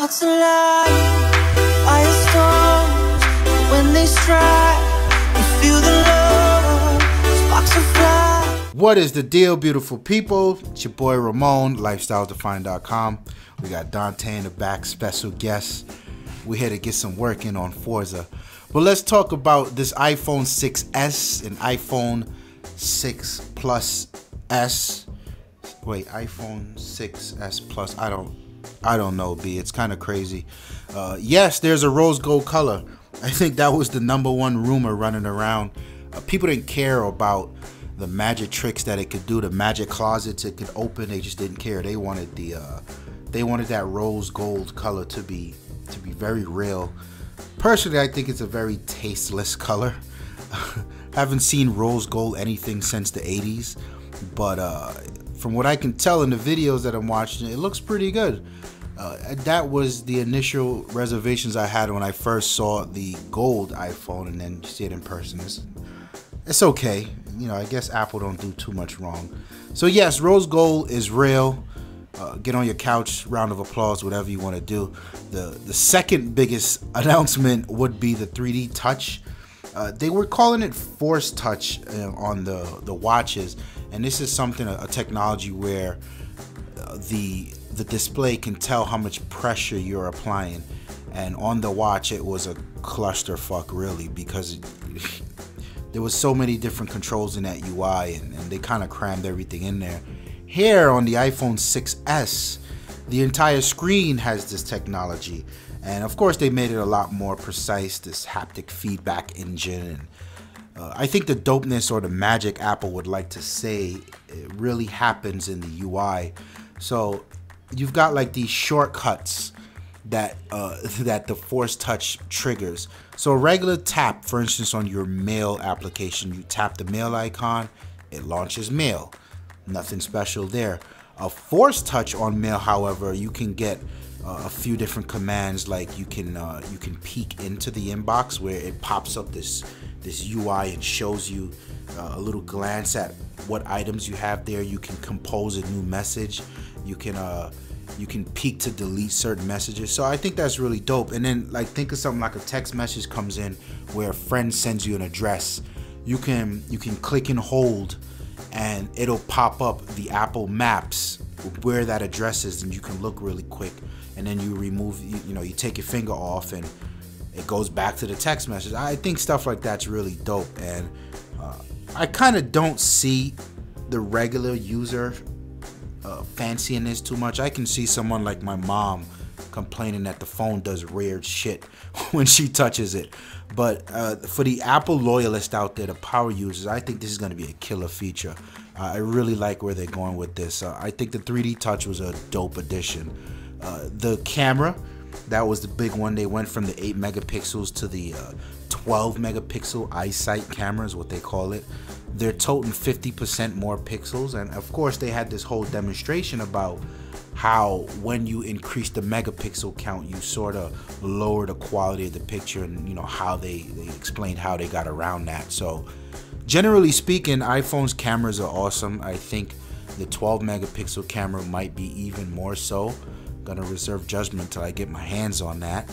hearts alive, firestorms when they strike. You feel the love, sparks will fly. What is the deal, beautiful people? It's your boy Ramon, lifestylesdefined.com. We got Dante in the back, special guest. We're here to get some work in on Forza. But let's talk about this iPhone 6s and iPhone 6 Plus S. Wait, iPhone 6s Plus. I don't know, B. It's kind of crazy. Yes, there's a rose gold color. I think that was the #1 rumor running around. People didn't care about the magic tricks that it could do, the magic closets it could open. They just didn't care. They wanted that rose gold color to be very real. Personally, I think it's a very tasteless color. Haven't seen rose gold anything since the 80s, but from what I can tell in the videos that I'm watching, it looks pretty good. That was the initial reservations I had when I first saw the gold iPhone, and then see it in person. It's okay. You know, I guess Apple don't do too much wrong. So yes, rose gold is real. Get on your couch, round of applause, whatever you want to do. The second biggest announcement would be the 3D touch. They were calling it Force Touch on the watches, and this is something, a technology where the display can tell how much pressure you're applying. And on the watch, it was a clusterfuck, really, because there was so many different controls in that UI, and they kind of crammed everything in there. Here on the iPhone 6s, the entire screen has this technology, and of course they made it a lot more precise, this haptic feedback engine. And I think the dopeness or the magic Apple would like to say, it really happens in the UI. So you've got like these shortcuts that the Force Touch triggers. So a regular tap, for instance, on your mail application, you tap the mail icon, it launches mail. Nothing special there. A Force Touch on mail, however, you can get a few different commands. Like you can peek into the inbox, where it pops up this UI and shows you a little glance at what items you have there. You can compose a new message. You can peek to delete certain messages. So I think that's really dope. And then, like, think of something like a text message comes in where a friend sends you an address. You can click and hold, and it'll pop up the Apple Maps where that address is, and you can look really quick. And then you remove, you take your finger off, and it goes back to the text message. I think stuff like that's really dope, and I kind of don't see the regular user fancying this too much. I can see someone like my mom complaining that the phone does weird shit when she touches it. But for the Apple loyalists out there, the power users, I think this is going to be a killer feature. I really like where they're going with this. I think the 3D touch was a dope addition. The camera, that was the big one. They went from the 8 megapixels to the 12 megapixel eyesight camera is what they call it. They're toting 50% more pixels, and of course they had this whole demonstration about how when you increase the megapixel count, you sort of lower the quality of the picture, and how they explained how they got around that. So generally speaking, iPhone's cameras are awesome. I think the 12 megapixel camera might be even more so. Gonna reserve judgment till I get my hands on that.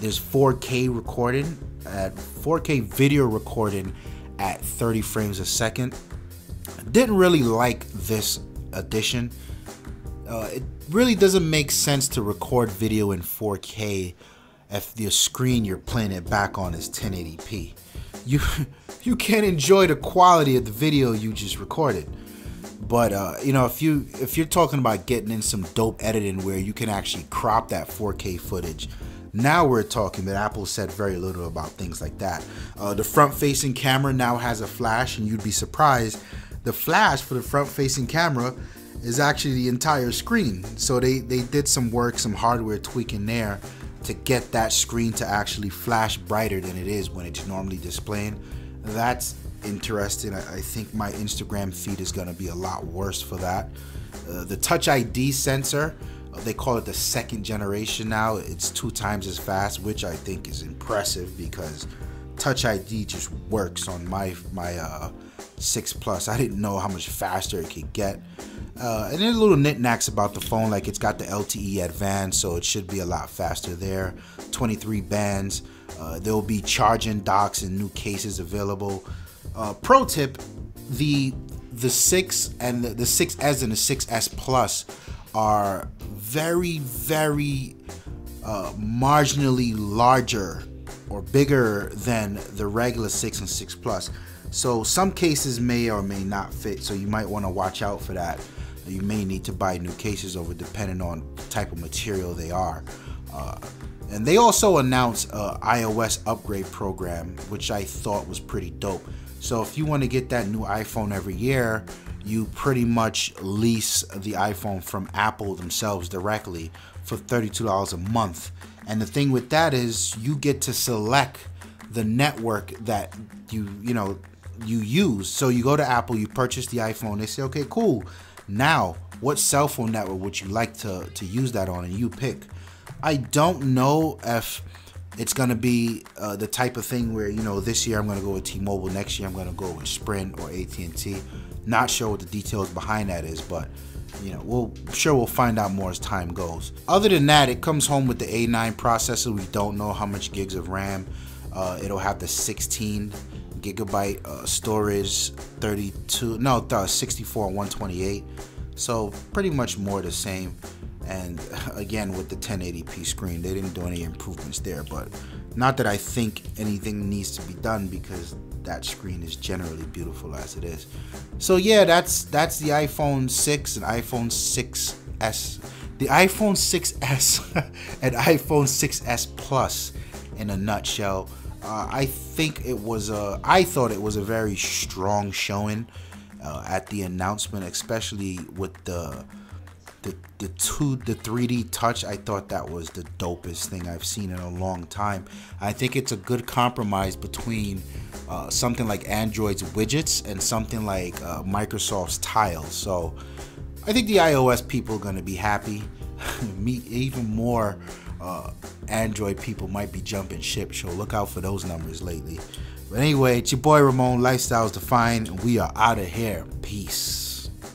There's 4K recording, at 4K video recording at 30 frames a second. Didn't really like this addition. It really doesn't make sense to record video in 4K if the screen you're playing it back on is 1080p. You can't enjoy the quality of the video you just recorded. But if you're talking about getting in some dope editing where you can actually crop that 4K footage, now we're talking. But Apple said very little about things like that. The front-facing camera now has a flash, and you'd be surprised. The flash for the front-facing camera is actually the entire screen. So they did some work, some hardware tweaking there to get that screen to actually flash brighter than it is when it's normally displaying. That's interesting. I think my Instagram feed is going to be a lot worse for that. The Touch ID sensor, they call it the 2nd generation now. It's 2 times as fast, which I think is impressive, because Touch ID just works on my 6 Plus. I didn't know how much faster it could get. And there's little knickknacks about the phone, like it's got the LTE Advanced, so it should be a lot faster there. 23 bands. There will be charging docks and new cases available. Pro tip: the 6 and the 6S and the 6S Plus are very, very marginally larger or bigger than the regular 6 and 6 Plus. So some cases may or may not fit, so you might want to watch out for that. You may need to buy new cases over depending on the type of material they are. And they also announced a iOS upgrade program, which I thought was pretty dope. So if you want to get that new iPhone every year, you pretty much lease the iPhone from Apple themselves directly for $32 a month. And the thing with that is you get to select the network that you use. So you go to Apple, you purchase the iPhone, they say, okay, cool. Now, what cell phone network would you like to use that on? And you pick. I don't know if it's going to be the type of thing where, this year I'm going to go with T-Mobile, next year I'm going to go with Sprint or AT&T. Not sure what the details behind that is, but we'll find out more as time goes. Other than that, it comes home with the A9 processor. We don't know how much gigs of RAM. It'll have the 16 gigabyte storage, 64 and 128. So pretty much more the same. And again, with the 1080p screen, they didn't do any improvements there, but not that I think anything needs to be done, because that screen is generally beautiful as it is. So yeah, that's the iPhone 6 and iPhone 6s, the iPhone 6s and iPhone 6s Plus in a nutshell. I thought it was a very strong showing at the announcement, especially with the 3D touch. I thought that was the dopest thing I've seen in a long time. I think it's a good compromise between something like Android's widgets and something like Microsoft's tiles. So I think the iOS people are going to be happy. Even more Android people might be jumping ship, so look out for those numbers lately. But anyway, it's your boy Ramon, Lifestyles Defined, and we are out of here. Peace.